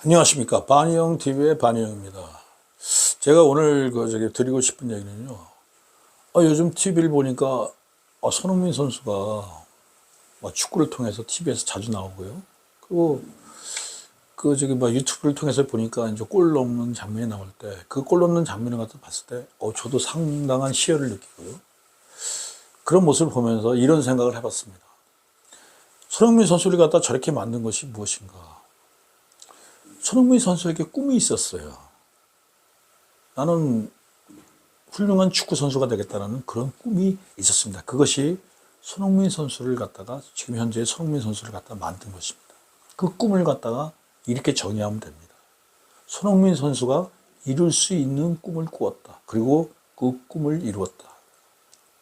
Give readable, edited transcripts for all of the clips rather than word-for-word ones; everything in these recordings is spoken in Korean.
안녕하십니까. 반이영 TV의 반이영입니다. 제가 오늘 드리고 싶은 얘기는요. 요즘 TV를 보니까 손흥민 선수가 축구를 통해서 TV에서 자주 나오고요. 그리고 유튜브를 통해서 보니까 이제 골 넣는 장면이 나올 때 그 골 넣는 장면을 갖다 봤을 때 저도 상당한 희열을 느끼고요. 그런 모습을 보면서 이런 생각을 해봤습니다. 손흥민 선수를 갖다 저렇게 만든 것이 무엇인가? 손흥민 선수에게 꿈이 있었어요. 나는 훌륭한 축구 선수가 되겠다는 그런 꿈이 있었습니다. 그것이 손흥민 선수를 갖다가 지금 현재 손흥민 선수를 갖다 만든 것입니다. 그 꿈을 갖다가 이렇게 정의하면 됩니다. 손흥민 선수가 이룰 수 있는 꿈을 꾸었다. 그리고 그 꿈을 이루었다.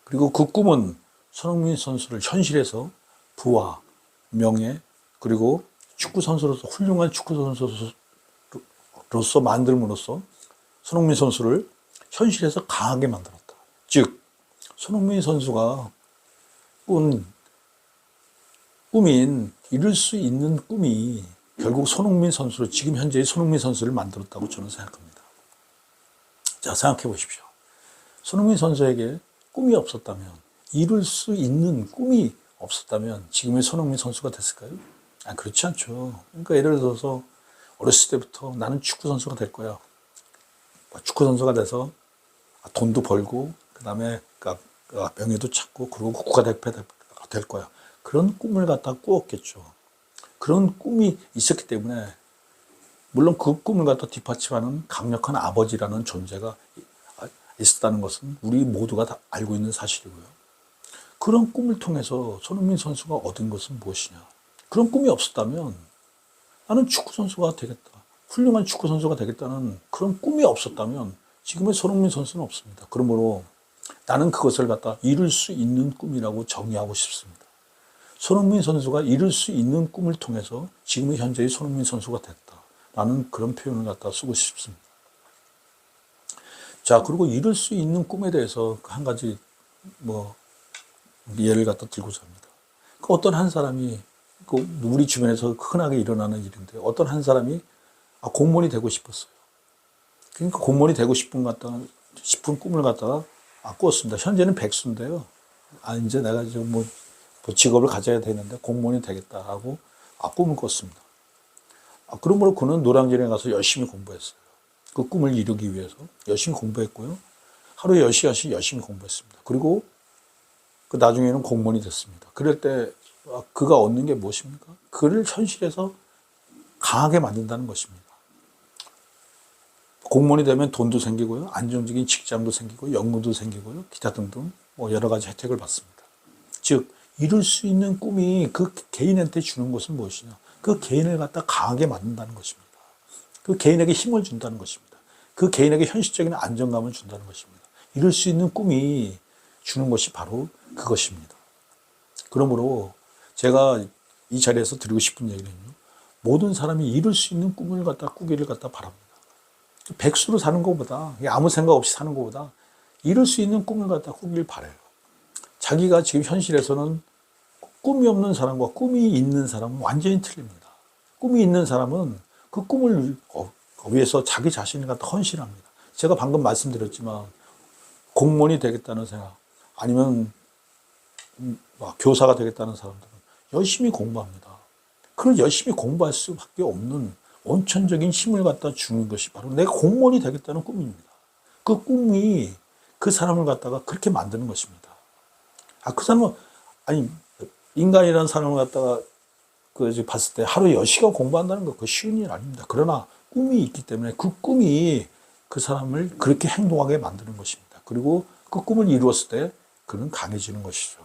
그리고 그 꿈은 손흥민 선수를 현실에서 부와 명예 그리고 축구 선수로서 훌륭한 축구 선수로서 만들므로써 손흥민 선수를 현실에서 강하게 만들었다. 즉 손흥민 선수가 꿈인 이룰 수 있는 꿈이 결국 손흥민 선수로 지금 현재의 손흥민 선수를 만들었다고 저는 생각합니다. 자, 생각해 보십시오. 손흥민 선수에게 꿈이 없었다면, 이룰 수 있는 꿈이 없었다면 지금의 손흥민 선수가 됐을까요? 그렇지 않죠. 그러니까 예를 들어서 어렸을 때부터 나는 축구 선수가 될 거야. 축구 선수가 돼서 돈도 벌고 그다음에 명예도 찾고 그리고 국가대표가 될 거야. 그런 꿈을 갖다 꾸었겠죠. 그런 꿈이 있었기 때문에 물론 그 꿈을 갖다 뒷받침하는 강력한 아버지라는 존재가 있었다는 것은 우리 모두가 다 알고 있는 사실이고요. 그런 꿈을 통해서 손흥민 선수가 얻은 것은 무엇이냐? 그런 꿈이 없었다면 나는 축구 선수가 되겠다. 훌륭한 축구 선수가 되겠다는 그런 꿈이 없었다면 지금의 손흥민 선수는 없습니다. 그러므로 나는 그것을 갖다 이룰 수 있는 꿈이라고 정의하고 싶습니다. 손흥민 선수가 이룰 수 있는 꿈을 통해서 지금의 현재의 손흥민 선수가 됐다라는 그런 표현을 갖다 쓰고 싶습니다. 자, 그리고 이룰 수 있는 꿈에 대해서 한 가지 예를 갖다 들고자 합니다. 어떤 한 사람이 우리 주변에서 흔하게 일어나는 일인데 어떤 한 사람이 공무원이 되고 싶었어요. 그러니까 공무원이 되고 싶은 꿈을 갖다가 꾸었습니다. 현재는 백수인데요. 이제 내가 직업을 가져야 되는데 공무원이 되겠다 하고 꿈을 꿨습니다. 그러므로 그는 노량진에 가서 열심히 공부했어요. 그 꿈을 이루기 위해서 열심히 공부했고요. 하루에 10시간씩 열심히 공부했습니다. 그리고 나중에는 공무원이 됐습니다. 그럴 때 그가 얻는 게 무엇입니까? 그를 현실에서 강하게 만든다는 것입니다. 공무원이 되면 돈도 생기고요. 안정적인 직장도 생기고 연금도 생기고요. 기타 등등 여러 가지 혜택을 받습니다. 즉 이룰 수 있는 꿈이 그 개인한테 주는 것은 무엇이냐? 그 개인을 갖다 강하게 만든다는 것입니다. 그 개인에게 힘을 준다는 것입니다. 그 개인에게 현실적인 안정감을 준다는 것입니다. 이룰 수 있는 꿈이 주는 것이 바로 그것입니다. 그러므로 제가 이 자리에서 드리고 싶은 얘기는요. 모든 사람이 이룰 수 있는 꿈을 꾸기를 바랍니다. 백수로 사는 것보다 아무 생각 없이 사는 것보다 이룰 수 있는 꿈을 꾸길 바라요. 자기가 지금 현실에서는 꿈이 없는 사람과 꿈이 있는 사람은 완전히 틀립니다. 꿈이 있는 사람은 그 꿈을 위해서 자기 자신을 헌신합니다. 제가 방금 말씀드렸지만 공무원이 되겠다는 생각 아니면 교사가 되겠다는 사람들은 열심히 공부합니다. 그걸 열심히 공부할 수밖에 없는 원천적인 힘을 갖다 주는 것이 바로 내가 공무원이 되겠다는 꿈입니다. 그 꿈이 그 사람을 갖다가 그렇게 만드는 것입니다. 그 사람은 인간이라는 사람을 갖다가 봤을 때 하루에 10시간 공부한다는 거 쉬운 일 아닙니다. 그러나 꿈이 있기 때문에 그 꿈이 그 사람을 그렇게 행동하게 만드는 것입니다. 그리고 그 꿈을 이루었을 때 그는 강해지는 것이죠.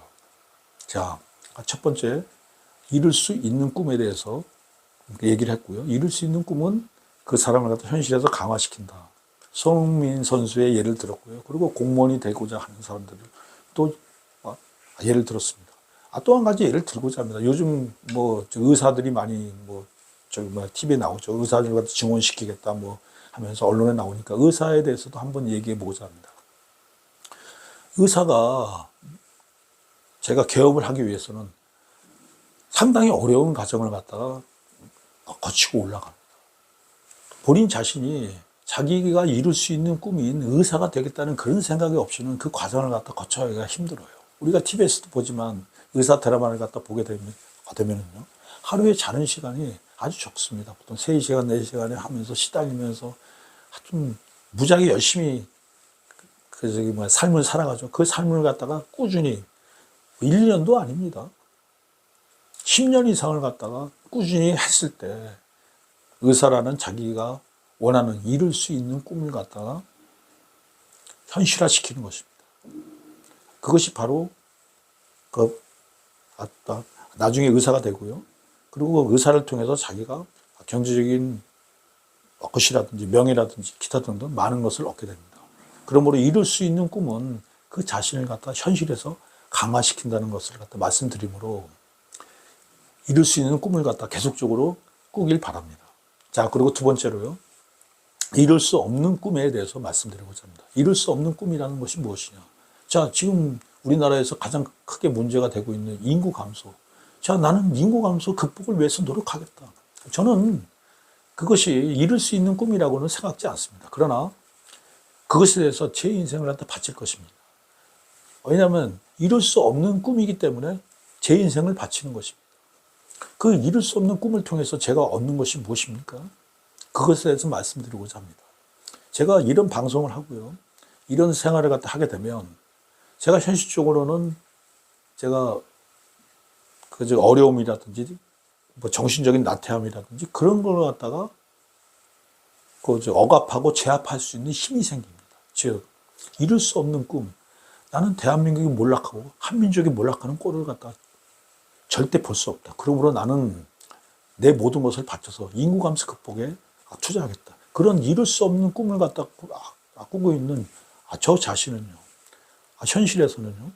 자, 첫 번째 이룰 수 있는 꿈에 대해서 얘기를 했고요. 이룰 수 있는 꿈은 그 사람을 갖다 현실에서 강화시킨다. 손흥민 선수의 예를 들었고요. 그리고 공무원이 되고자 하는 사람들을 또 예를 들었습니다. 또 한 가지 예를 들고자 합니다. 요즘 의사들이 많이 TV에 나오죠. 의사들 갖다 증원시키겠다 하면서 언론에 나오니까 의사에 대해서도 한번 얘기해 보고자 합니다. 의사가 제가 개업을 하기 위해서는 상당히 어려운 과정을 갖다가 거치고 올라갑니다. 본인 자신이 자기가 이룰 수 있는 꿈인 의사가 되겠다는 그런 생각이 없이는 그 과정을 갖다 거쳐가기가 힘들어요. 우리가 TV에서도 보지만 의사 드라마를 갖다 보게 되면은요, 하루에 자는 시간이 아주 적습니다. 보통 3시간, 4시간에 하면서 시달리면서 하여튼 무지하게 열심히 삶을 살아가죠. 그 삶을 갖다가 꾸준히 1년도 아닙니다. 10년 이상을 갖다가 꾸준히 했을 때 의사라는 자기가 원하는 이룰 수 있는 꿈을 갖다가 현실화시키는 것입니다. 그것이 바로 나중에 의사가 되고요. 그리고 의사를 통해서 자기가 경제적인 것이라든지 명예라든지 기타 등등 많은 것을 얻게 됩니다. 그러므로 이룰 수 있는 꿈은 그 자신을 갖다 현실에서 강화시킨다는 것을 갖다 말씀드리므로 이룰 수 있는 꿈을 갖다 계속적으로 꾸길 바랍니다. 자, 그리고 두 번째로요. 이룰 수 없는 꿈에 대해서 말씀드리고자 합니다. 이룰 수 없는 꿈이라는 것이 무엇이냐. 자, 지금 우리나라에서 가장 크게 문제가 되고 있는 인구 감소. 자, 나는 인구 감소 극복을 위해서 노력하겠다. 저는 그것이 이룰 수 있는 꿈이라고는 생각지 않습니다. 그러나 그것에 대해서 제 인생을 갖다 바칠 것입니다. 왜냐하면 이룰 수 없는 꿈이기 때문에 제 인생을 바치는 것입니다. 그 이룰 수 없는 꿈을 통해서 제가 얻는 것이 무엇입니까? 그것에 대해서 말씀드리고자 합니다. 제가 이런 방송을 하고요. 이런 생활을 갖다 하게 되면 제가 현실적으로는 제가 어려움이라든지 뭐 정신적인 나태함이라든지 그런 걸 갖다가 억압하고 제압할 수 있는 힘이 생깁니다. 즉, 이룰 수 없는 꿈. 나는 대한민국이 몰락하고 한민족이 몰락하는 꼴을 갖다 절대 볼 수 없다. 그러므로 나는 내 모든 것을 바쳐서 인구 감소 극복에 투자하겠다. 그런 이룰 수 없는 꿈을 갖다 꾸고 있는 저 자신은요. 현실에서는요.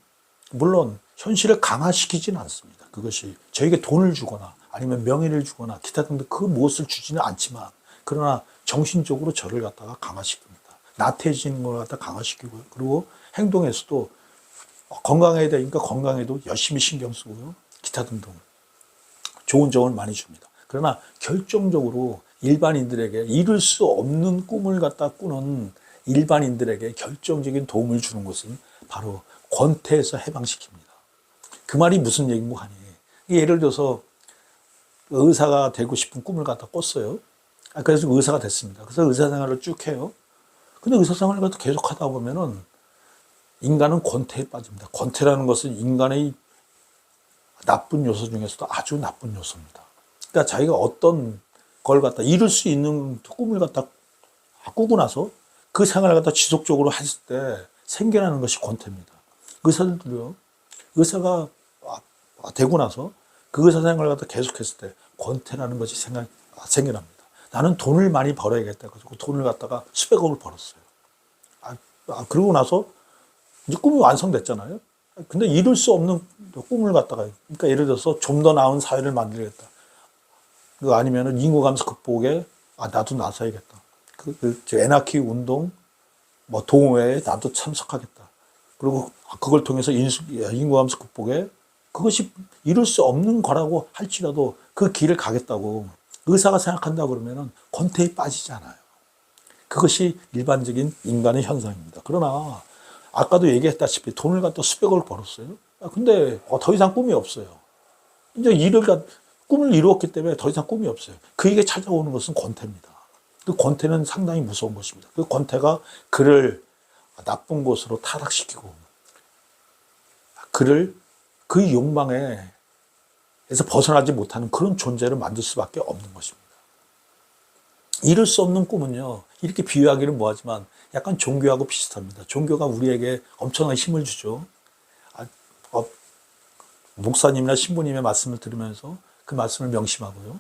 물론 현실을 강화시키지는 않습니다. 그것이 저에게 돈을 주거나 아니면 명예를 주거나 기타 등등 그 무엇을 주지는 않지만 그러나 정신적으로 저를 갖다가 강화시킵니다. 나태해지는 걸 갖다 강화시키고요. 그리고 행동에서도 건강해야 되니까 건강에도 열심히 신경 쓰고요. 기타 등등 좋은 점을 많이 줍니다. 그러나 결정적으로 일반인들에게 이룰 수 없는 꿈을 갖다 꾸는 일반인들에게 결정적인 도움을 주는 것은 바로 권태에서 해방시킵니다. 그 말이 무슨 얘기인고 하니, 예를 들어서 의사가 되고 싶은 꿈을 갖다 꿨어요. 그래서 의사가 됐습니다. 그래서 의사 생활을 쭉 해요. 근데 의사 생활을 갖다 계속 하다 보면은 인간은 권태에 빠집니다. 권태라는 것은 인간의 나쁜 요소 중에서도 아주 나쁜 요소입니다. 그러니까 자기가 어떤 걸 갖다 이룰 수 있는 꿈을 갖다 꾸고 나서 그 생활을 갖다 지속적으로 했을 때 생겨나는 것이 권태입니다. 의사들도요, 의사가 되고 나서 그 의사 생활을 갖다 계속했을 때 권태라는 것이 생겨납니다. 나는 돈을 많이 벌어야겠다. 그래서 돈을 갖다가 수백억을 벌었어요. 그러고 나서 이제 꿈이 완성됐잖아요. 근데 이룰 수 없는 꿈을 갖다가, 그러니까 예를 들어서 좀 더 나은 사회를 만들겠다. 아니면은 인구 감소 극복에 나도 나서야겠다. 에나키 운동 뭐 동호회에 나도 참석하겠다. 그리고 그걸 통해서 인구 감소 극복에 그것이 이룰 수 없는 거라고 할지라도 그 길을 가겠다고 의사가 생각한다 그러면은 권태에 빠지지 않아요. 그것이 일반적인 인간의 현상입니다. 그러나 아까도 얘기했다시피 돈을 갖다 수백억을 벌었어요. 근데 더 이상 꿈이 없어요. 이제 꿈을 이루었기 때문에 더 이상 꿈이 없어요. 그에게 찾아오는 것은 권태입니다. 그 권태는 상당히 무서운 것입니다. 그 권태가 그를 나쁜 곳으로 타락시키고 그를 그 욕망에서 벗어나지 못하는 그런 존재를 만들 수밖에 없는 것입니다. 이룰 수 없는 꿈은요, 이렇게 비유하기는 뭐하지만 약간 종교하고 비슷합니다. 종교가 우리에게 엄청난 힘을 주죠. 목사님이나 신부님의 말씀을 들으면서 그 말씀을 명심하고요.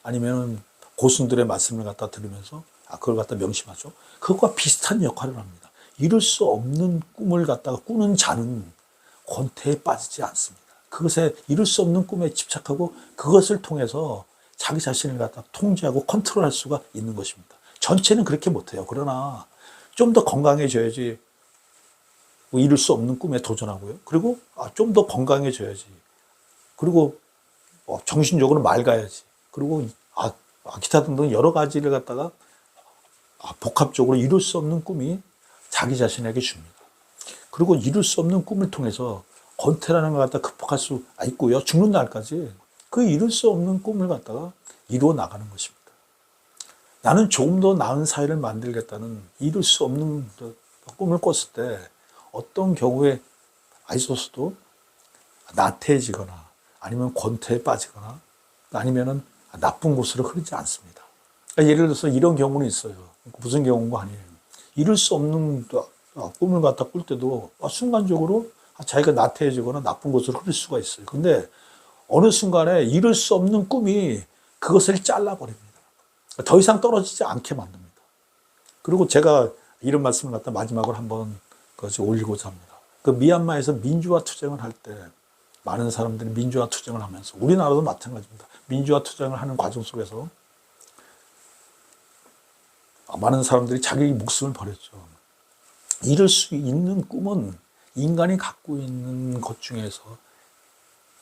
아니면 고순들의 말씀을 갖다 들으면서 그걸 갖다 명심하죠. 그것과 비슷한 역할을 합니다. 이룰 수 없는 꿈을 갖다가 꾸는 자는 권태에 빠지지 않습니다. 그것에 이룰 수 없는 꿈에 집착하고 그것을 통해서 자기 자신을 갖다 통제하고 컨트롤할 수가 있는 것입니다. 전체는 그렇게 못해요. 그러나 좀 더 건강해져야지 이룰 수 없는 꿈에 도전하고요. 그리고 좀 더 건강해져야지. 그리고 정신적으로 맑아야지. 그리고 기타 등등 여러 가지를 갖다가 복합적으로 이룰 수 없는 꿈이 자기 자신에게 줍니다. 그리고 이룰 수 없는 꿈을 통해서 권태라는 걸 갖다 극복할 수 있고요. 죽는 날까지 그 이룰 수 없는 꿈을 갖다가 이루어 나가는 것입니다. 나는 조금 더 나은 사회를 만들겠다는 이룰 수 없는 꿈을 꿨을 때 어떤 경우에 있어서도 나태해지거나 아니면 권태에 빠지거나 아니면은 나쁜 곳으로 흐르지 않습니다. 그러니까 예를 들어서 이런 경우는 있어요. 무슨 경우가 아니에요. 이룰 수 없는 꿈을 갖다 꿀 때도 순간적으로 자기가 나태해지거나 나쁜 곳으로 흐를 수가 있어요. 근데 어느 순간에 이룰 수 없는 꿈이 그것을 잘라버립니다. 더 이상 떨어지지 않게 만듭니다. 그리고 제가 이런 말씀을 갖다 마지막으로 한번 올리고자 합니다. 그 미얀마에서 민주화 투쟁을 할 때 많은 사람들이 민주화 투쟁을 하면서 우리나라도 마찬가지입니다. 민주화 투쟁을 하는 과정 속에서 많은 사람들이 자기 목숨을 버렸죠. 이룰 수 있는 꿈은 인간이 갖고 있는 것 중에서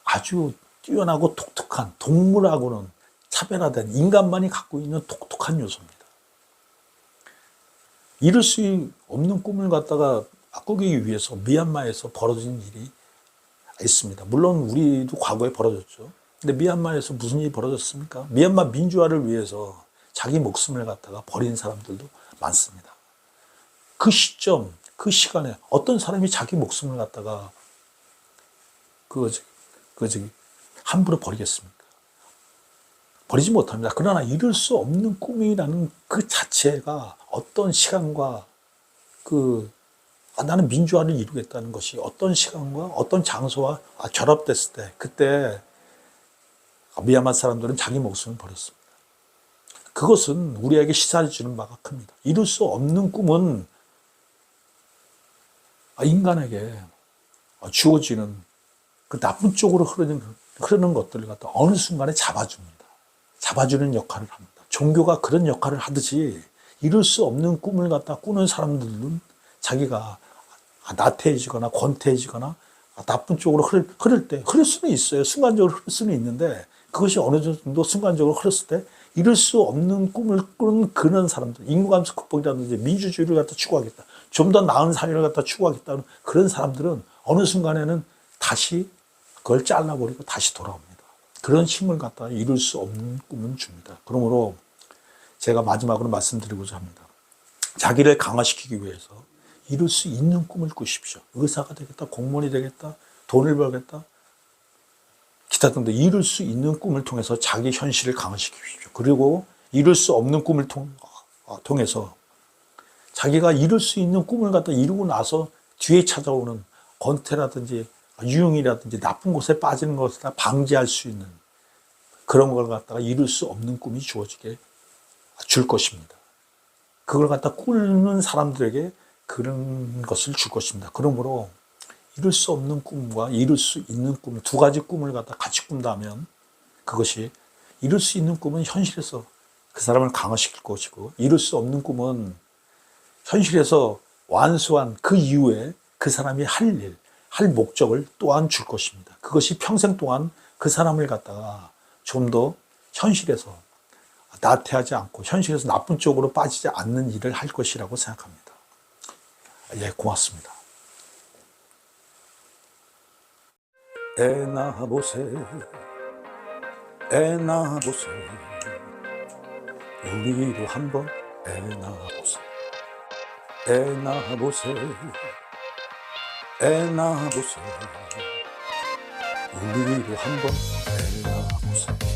아주 뛰어나고 독특한, 동물하고는 차별화된 인간만이 갖고 있는 독특한 요소입니다. 이룰 수 없는 꿈을 갖다가 꾸기 위해서 미얀마에서 벌어진 일이 있습니다. 물론 우리도 과거에 벌어졌죠. 근데 미얀마에서 무슨 일이 벌어졌습니까? 미얀마 민주화를 위해서 자기 목숨을 갖다가 버린 사람들도 많습니다. 그 시점, 그 시간에 어떤 사람이 자기 목숨을 갖다가 함부로 버리겠습니까? 버리지 못합니다. 그러나 이룰 수 없는 꿈이라는 그 자체가 어떤 시간과 나는 민주화를 이루겠다는 것이 어떤 시간과 어떤 장소와 결합됐을 때 그때 미얀마 사람들은 자기 목숨을 버렸습니다. 그것은 우리에게 시사해 주는 바가 큽니다. 이룰 수 없는 꿈은 인간에게 주어지는 그 나쁜 쪽으로 흐르는 것들을 갖다 어느 순간에 잡아줍니다. 잡아주는 역할을 합니다. 종교가 그런 역할을 하듯이 이룰 수 없는 꿈을 갖다 꾸는 사람들은 자기가 나태해지거나 권태해지거나 나쁜 쪽으로 흐를 수는 있어요. 순간적으로 흐를 수는 있는데 그것이 어느 정도 순간적으로 흐렸을 때 이룰 수 없는 꿈을 꾸는 그런 사람들, 인구감소 극복이라든지 민주주의를 갖다 추구하겠다, 좀 더 나은 사회를 갖다 추구하겠다는 그런 사람들은 어느 순간에는 다시 그걸 잘라버리고 다시 돌아옵니다. 그런 힘을 갖다 이룰 수 없는 꿈은 줍니다. 그러므로 제가 마지막으로 말씀드리고자 합니다. 자기를 강화시키기 위해서 이룰 수 있는 꿈을 꾸십시오. 의사가 되겠다, 공무원이 되겠다, 돈을 벌겠다, 기타 등등 이룰 수 있는 꿈을 통해서 자기 현실을 강화시키십시오. 그리고 이룰 수 없는 꿈을 통해서 자기가 이룰 수 있는 꿈을 갖다 이루고 나서 뒤에 찾아오는 권태라든지 유흥이라든지 나쁜 곳에 빠지는 것을 다 방지할 수 있는 그런 걸 갖다가 이룰 수 없는 꿈이 주어지게 줄 것입니다. 그걸 갖다 꾸는 사람들에게 그런 것을 줄 것입니다. 그러므로 이룰 수 없는 꿈과 이룰 수 있는 꿈, 두 가지 꿈을 갖다 같이 꾼다면 그것이 이룰 수 있는 꿈은 현실에서 그 사람을 강화시킬 것이고 이룰 수 없는 꿈은 현실에서 완수한 그 이후에 그 사람이 할 일, 할 목적을 또한 줄 것입니다. 그것이 평생 동안 그 사람을 갖다가 좀 더 현실에서 나태하지 않고 현실에서 나쁜 쪽으로 빠지지 않는 일을 할 것이라고 생각합니다. 예, 고맙습니다. 애 낳아보세, 애 낳아보세, 우리도 한번 애 낳아보세, 애 낳아보세, 애 낳아보세, 우리도 한번 애 낳아보세.